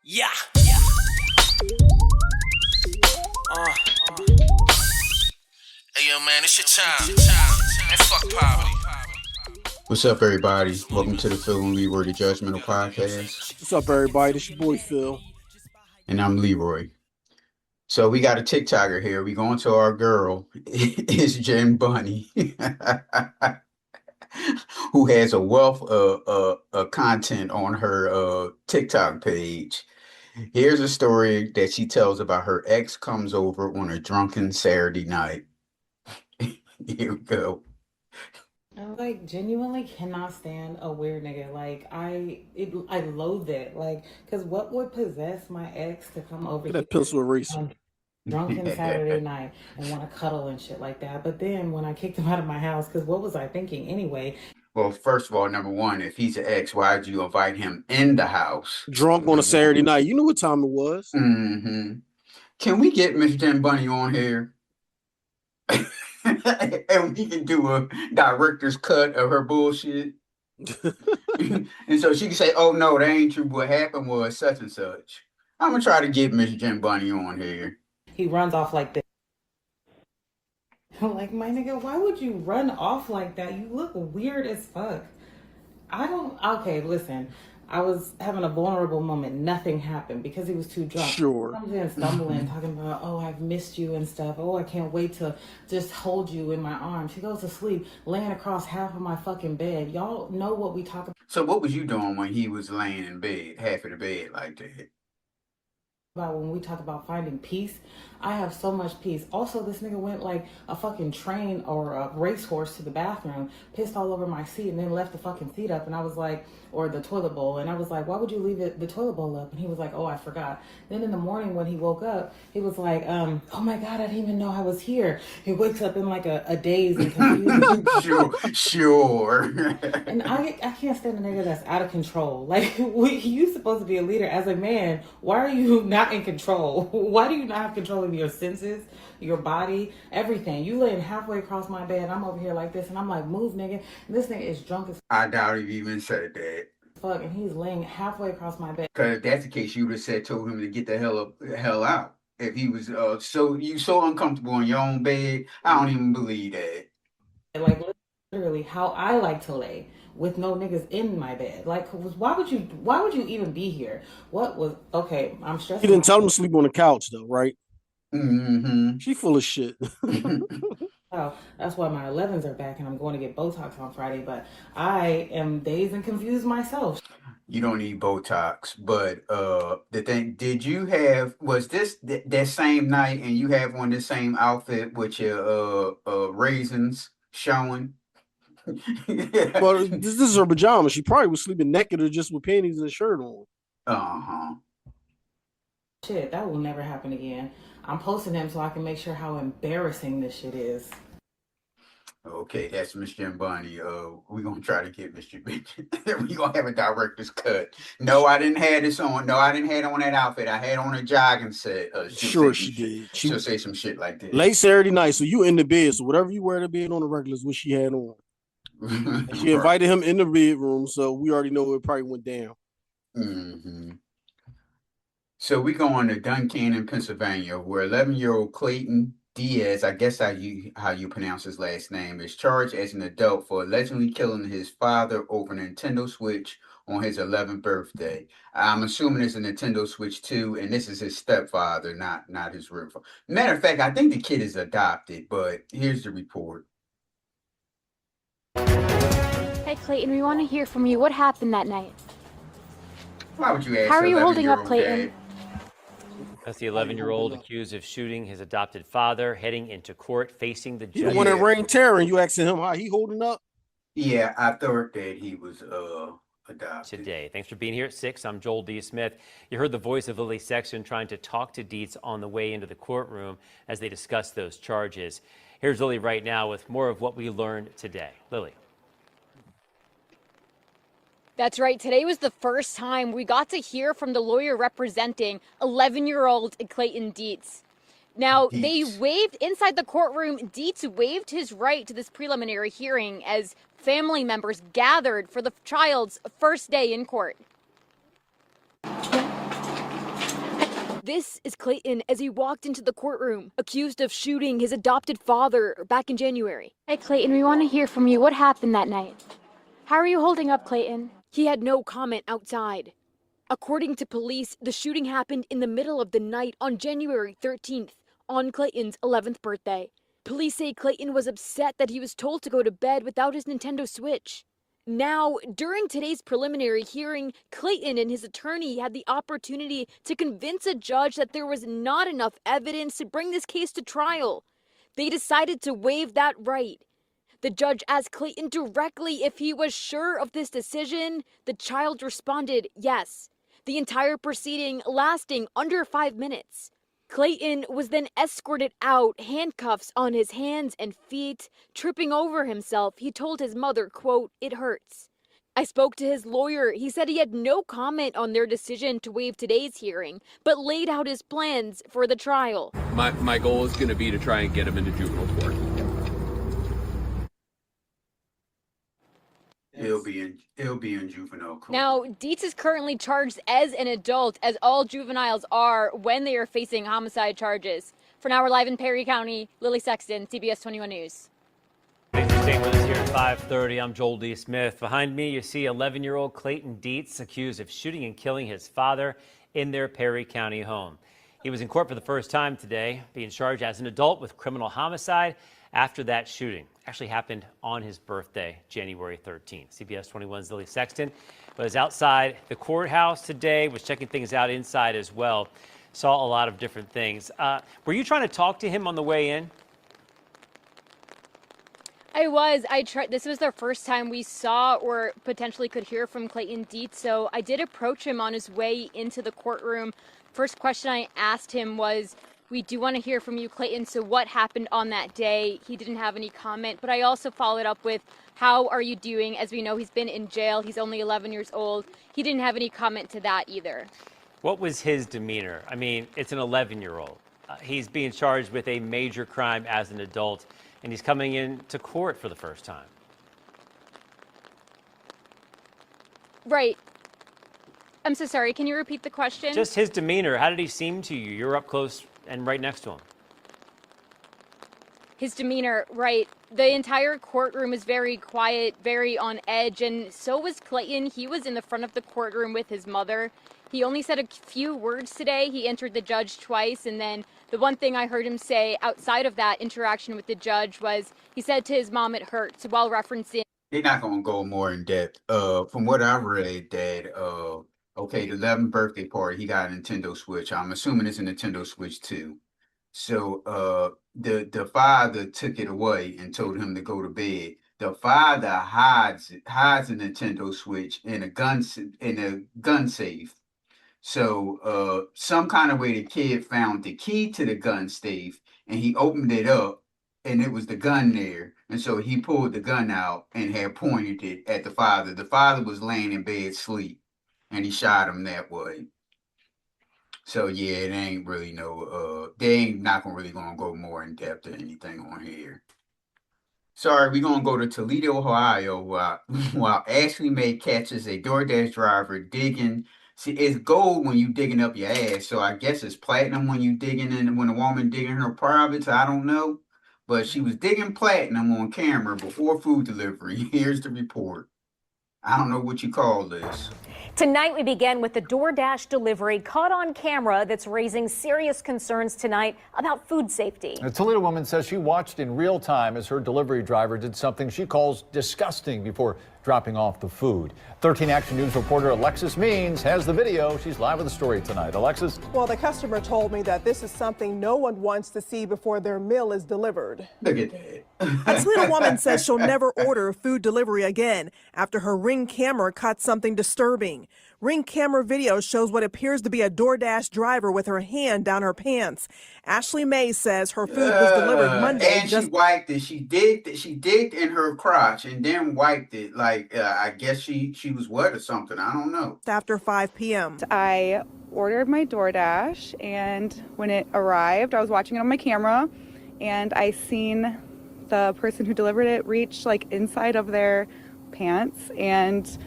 Yeah. Hey, yo, man, it's your time. And fuck poverty. What's up, everybody? Welcome to the Phil and Leroy, the Judgmental Podcast. What's up, everybody? This your boy Phil. And I'm Leroy. So we got a TikToker here. We going to our girl, itsjenbunny, who has a wealth of content on her TikTok page. Here's a story that she tells about her ex comes over on a drunken Saturday night. Here we go. I genuinely cannot stand a weird nigga. I loathe it. Cause what would possess my ex to come over Look here at that pencil eraser. on drunken Saturday night and want to cuddle and shit like that? But then when I kicked him out of my house, cause what was I thinking anyway? Well, first of all, number one, if he's an ex, why'd you invite him in the house? Drunk on a Saturday night. You knew what time it was. Mm-hmm. Can we get Miss Jen Bunny on here? And we can do a director's cut of her bullshit. And so she can say, oh, no, that ain't true. What happened was such and such. I'm going to try to get Miss Jen Bunny on here. He runs off like this. I'm like, my nigga, why would you run off like that? You look weird as fuck. Okay, listen. I was having a vulnerable moment. Nothing happened because he was too drunk. Sure. He comes in stumbling, talking about, oh, I've missed you and stuff. Oh, I can't wait to just hold you in my arms. He goes to sleep, laying across half of my fucking bed. Y'all know what we talk So what was you doing when he was laying in bed, half of the bed like that? about when we talk about finding peace. I have so much peace. Also, this nigga went like a fucking train or a racehorse to the bathroom, pissed all over my seat, and then left the fucking seat up. And I was like, or the toilet bowl. And I was like, why would you leave the toilet bowl up? And he was like, oh, I forgot. Then in the morning when he woke up, he was like, oh my God, I didn't even know I was here. He wakes up in like a daze and confused. Sure. And I can't stand a nigga that's out of control. Like, you supposed to be a leader as a man. Why are you not in control? Why do you not have control of your senses, your body, everything? You laying halfway across my bed, I'm over here like this, and I'm like, move, nigga. And this nigga is drunk as I doubt he even said that. fuck, and he's laying halfway across my bed. Because if that's the case, you would have told him to get the hell out. If he was so uncomfortable in your own bed, I don't even believe that. Like, literally how I like to lay with no niggas in my bed. Like, why would you even be here? Okay, I'm stressed. He didn't tell him to sleep on the couch though, right? Mm-hmm. She full of shit. Oh, that's why my 11s are back and I'm going to get Botox on Friday, but I am dazed and confused myself. You don't need Botox, but the thing, was this that same night and you have on the same outfit with your raisins showing? Well, this is her pajamas. She probably was sleeping naked or just with panties and a shirt on. Uh-huh. Shit, that will never happen again. I'm posting them so I can make sure how embarrassing this shit is. Okay, that's Miss Jim Bunny. We're gonna try to get Mr. We're gonna have a director's cut. No, I didn't have this on. No, I didn't have on that outfit. I had on a jogging set. Sure she did. She'll say some shit like that. Late Saturday night, so you in the bed. So whatever you wear to bed on the regular is what she had on. She invited him in the bedroom, so we already know it probably went down. Mm-hmm. So we go on to Duncan, Pennsylvania, where 11-year-old Clayton Diaz, I guess how you pronounce his last name, is charged as an adult for allegedly killing his father over a Nintendo Switch on his 11th birthday. I'm assuming it's a Nintendo Switch 2, and this is his stepfather, not his real father. Matter of fact, I think the kid is adopted, but here's the report. Hey, Clayton, we want to hear from you. What happened that night? Why would you ask? How are you holding up, Clayton? That's the 11-year-old accused of shooting his adopted father, heading into court, facing the judge. The one that reigned terror, and you asking him how he holding up? Yeah, I thought that he was adopted. Today. Thanks for being here at 6. I'm Joel D. Smith. You heard the voice of Lily Sexton trying to talk to Dietz on the way into the courtroom as they discuss those charges. Here's Lily right now with more of what we learned today. Lily. That's right. Today was the first time we got to hear from the lawyer representing 11-year-old Clayton Dietz. Now, they waived inside the courtroom. Dietz waived his right to this preliminary hearing as family members gathered for the child's first day in court. This is Clayton as he walked into the courtroom, accused of shooting his adopted father back in January. Hey Clayton, we want to hear from you. What happened that night? How are you holding up, Clayton? He had no comment outside. According to police, the shooting happened in the middle of the night on January 13th, on Clayton's 11th birthday. Police say Clayton was upset that he was told to go to bed without his Nintendo Switch. Now, during today's preliminary hearing, Clayton and his attorney had the opportunity to convince a judge that there was not enough evidence to bring this case to trial. They decided to waive that right. The judge asked Clayton directly if he was sure of this decision. The child responded yes. The entire proceeding lasting under 5 minutes. Clayton was then escorted out, handcuffs on his hands and feet. Tripping over himself, he told his mother, quote, "It hurts." I spoke to his lawyer. He said he had no comment on their decision to waive today's hearing, but laid out his plans for the trial. My goal is going to be to try and get him into juvenile court. He'll be in juvenile court. Now, Dietz is currently charged as an adult, as all juveniles are when they are facing homicide charges. For now, we're live in Perry County. Lily Sexton, CBS 21 News. Thanks for staying with us here at 5:30. I'm Joel D. Smith. Behind me, you see 11-year-old Clayton Dietz accused of shooting and killing his father in their Perry County home. He was in court for the first time today, being charged as an adult with criminal homicide after that shooting. Actually happened on his birthday, January 13th. CBS 21's Lily Sexton was outside the courthouse today, was checking things out inside as well. Saw a lot of different things. Were you trying to talk to him on the way in? I was. This was the first time we saw or potentially could hear from Clayton Dietz, so I did approach him on his way into the courtroom. First question I asked him was, "We do want to hear from you, Clayton, so what happened on that day?" He didn't have any comment, but I also followed up with, "How are you doing?" As we know, he's been in jail. He's only 11 years old. He didn't have any comment to that either. What was his demeanor? I mean, it's an 11-year-old. He's being charged with a major crime as an adult, and he's coming into court for the first time. Right. I'm so sorry. Can you repeat the question? Just his demeanor. How did he seem to you? You're up close and right next to him. His demeanor, right. The entire courtroom is very quiet, very on edge, and so was Clayton. He was in the front of the courtroom with his mother. He only said a few words today. He entered the judge twice, and then the one thing I heard him say outside of that interaction with the judge was he said to his mom it hurts, while referencing... They're not going to go more in depth. From what I read, that, okay, the 11th birthday party, he got a Nintendo Switch. I'm assuming it's a Nintendo Switch 2. So the father took it away and told him to go to bed. The father hides a Nintendo Switch in a gun safe. So some kind of way the kid found the key to the gun safe, and he opened it up, and it was the gun there. And so he pulled the gun out and had pointed it at the father. The father was laying in bed asleep, and he shot him that way. So yeah, it ain't really they ain't not really gonna go more in depth or anything on here. Sorry, we're gonna go to Toledo, Ohio, while Ashley Mae catches a DoorDash driver digging. See, it's gold when you digging up your ass, so I guess it's platinum when you when a woman digging her privates. I don't know, but she was digging platinum on camera before food delivery. Here's the report. I don't know what you call this. Tonight, we begin with the DoorDash delivery caught on camera that's raising serious concerns tonight about food safety. A Toledo woman says she watched in real time as her delivery driver did something she calls disgusting before dropping off the food. 13 Action News reporter Alexis Means has the video. She's live with the story tonight. Alexis? Well, the customer told me that this is something no one wants to see before their meal is delivered. Look at that. A Toledo woman says she'll never order food delivery again after her Ring camera caught something disturbing. Ring camera video shows what appears to be a DoorDash driver with her hand down her pants. Ashley Mae says her food was delivered Monday. And she wiped it. She digged in her crotch and then wiped it. Like, I guess she was wet or something. I don't know. After 5 p.m. I ordered my DoorDash, and when it arrived, I was watching it on my camera, and I seen the person who delivered it reach like inside of their pants and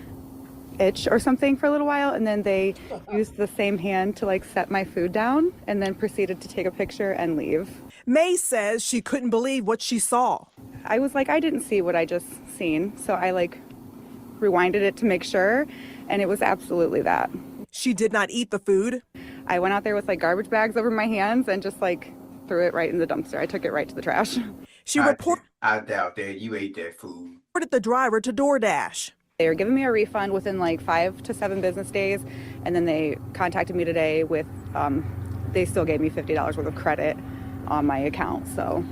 itch or something for a little while, and then they used the same hand to like set my food down and then proceeded to take a picture and leave. May says she couldn't believe what she saw. I was like, I didn't see what I just seen, so I like rewinded it to make sure, and it was absolutely that. She did not eat the food. I went out there with like garbage bags over my hands and just like threw it right in the dumpster. I took it right to the trash. She reported I doubt that you ate that food. The driver to DoorDash. They were giving me a refund within like 5 to 7 business days, and then they contacted me today with, they still gave me $50 worth of credit on my account, so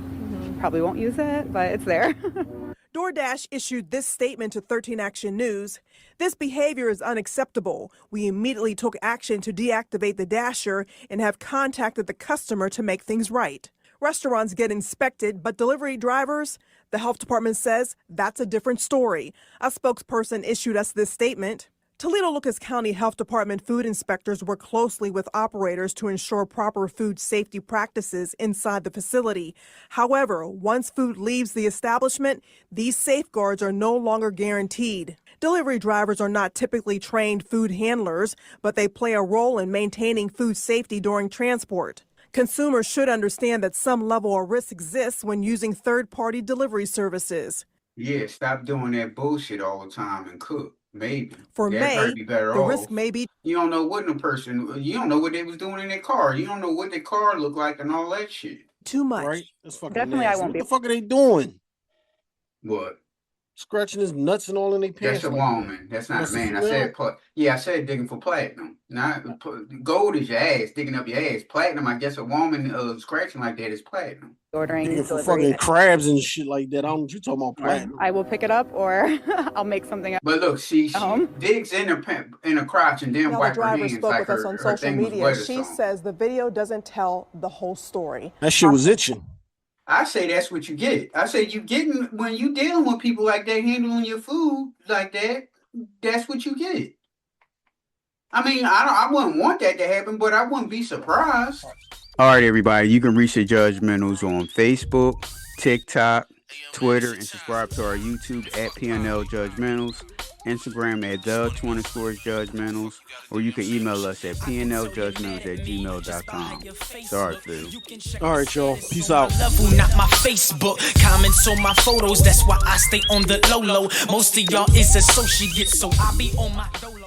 probably won't use it, but it's there. DoorDash issued this statement to 13 Action News. This behavior is unacceptable. We immediately took action to deactivate the dasher and have contacted the customer to make things right. Restaurants get inspected, but delivery drivers, the health department says that's a different story. A spokesperson issued us this statement. Toledo-Lucas County Health Department food inspectors work closely with operators to ensure proper food safety practices inside the facility. However, once food leaves the establishment, these safeguards are no longer guaranteed. Delivery drivers are not typically trained food handlers, but they play a role in maintaining food safety during transport. Consumers should understand that some level of risk exists when using third-party delivery services. Yeah, stop doing that bullshit all the time and cook. Maybe. For May, be better the off. risk may be. You don't know what you don't know what they was doing in their car. You don't know what their car looked like and all that shit. Too much. Right? That's fucking Definitely, nasty. I won't What be. the fuck are they doing? What? Scratching his nuts and all in their pants. That's a woman. That's not a man. I female? said digging for platinum. Not gold is your ass, digging up your ass. Platinum, I guess a woman scratching like that is platinum. Ordering Digging for delivery. fucking crabs and shit like that. I don't know what you talking about platinum. I will pick it up or I'll make something up. But look, she digs in her crotch and then Now, the wipe her driver hands spoke like with us on her social thing was media. wet or She something. says the video doesn't tell the whole story. That shit was itching. I say that's what you get. I say you getting when you dealing with people like that, handling your food like that. That's what you get. I mean, I wouldn't want that to happen, but I wouldn't be surprised. All right, everybody, you can reach the Judgementals on Facebook, TikTok, Twitter, and subscribe to our YouTube at PNL Judgementals, Instagram at the_Judgementals, or you can email us at pnljudgementals@gmail.com. Sorry, Phil. All right, y'all. Peace out. Level, not my Facebook. Comments on my photos, that's why I stay on the low. Most of y'all is associates, so I be on my dolo.